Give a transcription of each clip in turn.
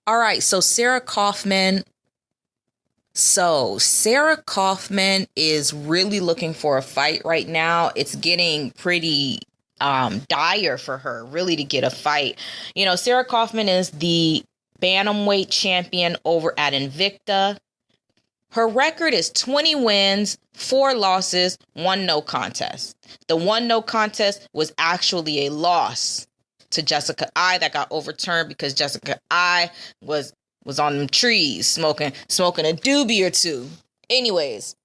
All right, so Sarah Kaufman. So Sarah Kaufman is really looking for a fight right now. It's getting pretty dire for her, really, to get a fight. Sarah Kaufman is the bantamweight champion over at Invicta. Her record is 20 wins, 4 losses, 1 no contest. The 1 no contest was actually a loss to Jessica I that got overturned because Jessica I was on them trees smoking a doobie or two. Anyways,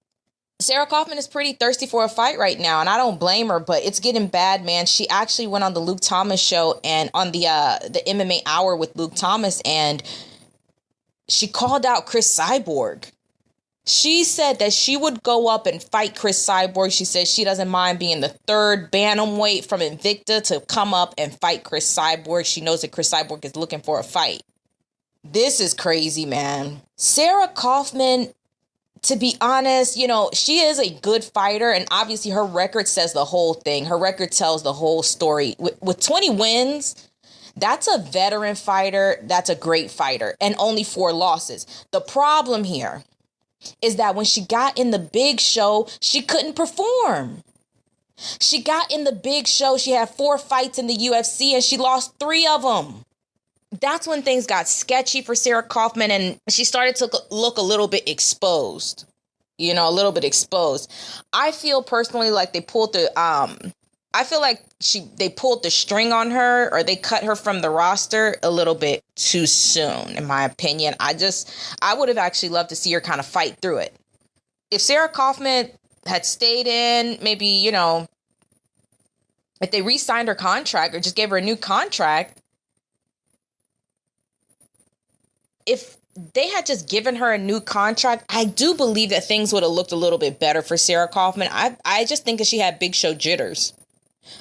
Sarah Kaufman is pretty thirsty for a fight right now, and I don't blame her, but it's getting bad, man. She actually went on the Luke Thomas show and on the MMA Hour with Luke Thomas, and she called out Cris Cyborg. She said that she would go up and fight Cris Cyborg. She said she doesn't mind being the third bantamweight from Invicta to come up and fight Cris Cyborg. She knows that Cris Cyborg is looking for a fight. This is crazy, man. Sarah Kaufman, to be honest, she is a good fighter, and obviously her record says the whole thing. Her record tells the whole story. With 20 wins, that's a veteran fighter. That's a great fighter, and only 4 losses. The problem here is that when she got in the big show, she couldn't perform. She got in the big show. She had 4 fights in the UFC, and she lost 3 of them. That's when things got sketchy for Sarah Kaufman, and she started to look a little bit exposed. A little bit exposed. I feel personally like they pulled the they pulled the string on her, or they cut her from the roster a little bit too soon, in my opinion. I would have actually loved to see her kind of fight through it. If Sarah Kaufman had stayed in, maybe, if they re-signed her contract or just gave her a new contract, if they had just given her a new contract, I do believe that things would have looked a little bit better for Sarah Kaufman. I just think that she had big show jitters.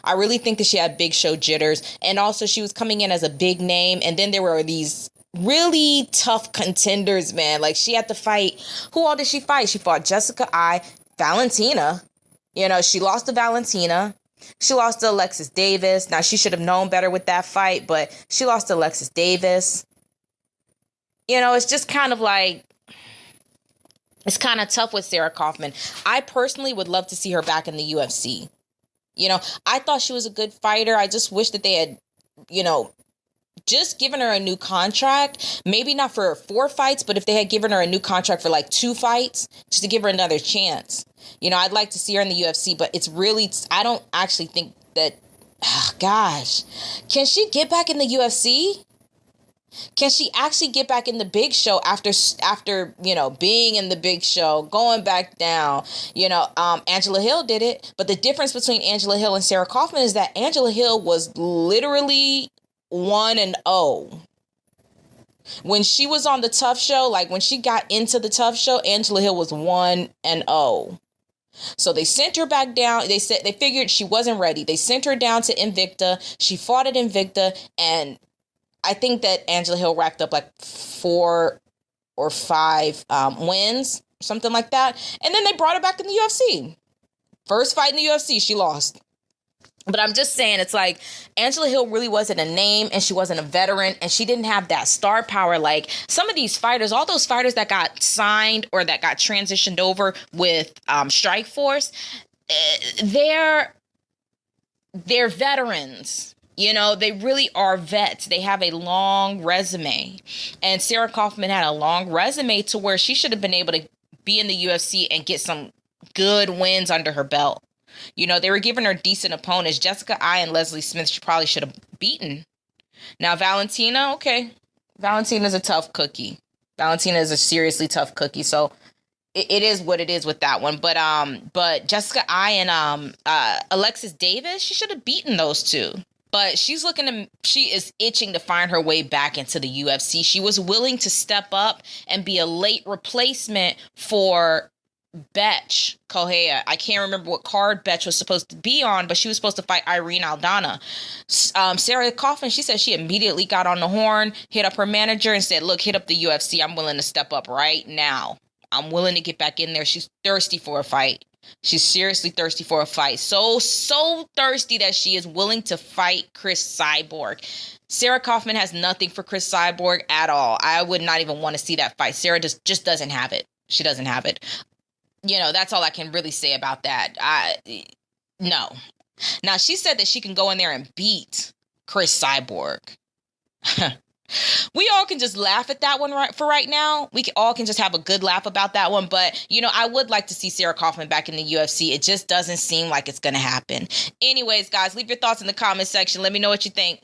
I really think that she had big show jitters. And also she was coming in as a big name. And then there were these really tough contenders, man. Like, she had to fight. Who all did she fight? She fought Jessica I, Valentina. She lost to Valentina. She lost to Alexis Davis. Now, she should have known better with that fight, but she lost to Alexis Davis. It's just kind of like, it's kind of tough with Sarah Kaufman. I personally would love to see her back in the UFC. I thought she was a good fighter. I just wish that they had, just given her a new contract. Maybe not for 4 fights, but if they had given her a new contract for like 2 fights, just to give her another chance. I'd like to see her in the UFC, but it's really, I don't actually think that, gosh, can she get back in the UFC? Can she actually get back in the big show after being in the big show, going back down? Angela Hill did it. But the difference between Angela Hill and Sarah Kaufman is that Angela Hill was literally 1-0. When she was on the Tough Show, like when she got into the Tough Show, Angela Hill was 1-0. So they sent her back down. They figured she wasn't ready. They sent her down to Invicta. She fought at Invicta, and I think that Angela Hill racked up like 4 or 5 wins, something like that. And then they brought her back in the UFC. First fight in the UFC, she lost. But I'm just saying, it's like Angela Hill really wasn't a name, and she wasn't a veteran, and she didn't have that star power like some of these fighters. All those fighters that got signed or that got transitioned over with Strikeforce, they're veterans. They really are vets. They have a long resume. And Sarah Kaufman had a long resume to where she should have been able to be in the UFC and get some good wins under her belt. They were giving her decent opponents. Jessica I and Leslie Smith, she probably should have beaten. Now, Valentina, okay. Valentina's a tough cookie. Valentina is a seriously tough cookie. So it is what it is with that one. But Jessica I and Alexis Davis, she should have beaten those 2. But she is itching to find her way back into the UFC. She was willing to step up and be a late replacement for Betch Correia. I can't remember what card Betch was supposed to be on, but she was supposed to fight Irene Aldana. Sarah Kaufman, she said she immediately got on the horn, hit up her manager and said, look, hit up the UFC. I'm willing to step up right now. I'm willing to get back in there. She's thirsty for a fight. She's seriously thirsty for a fight. So thirsty that she is willing to fight Cris Cyborg. Sarah Kaufman has nothing for Cris Cyborg at all. I would not even want to see that fight. Sarah just doesn't have it. She doesn't have it. You know, that's all I can really say about that. No. Now, she said that she can go in there and beat Cris Cyborg. We all can just laugh at that one for right now. We all can just have a good laugh about that one. But, you know, I would like to see Sarah Kaufman back in the UFC. It just doesn't seem like it's going to happen. Anyways, guys, leave your thoughts in the comment section. Let me know what you think.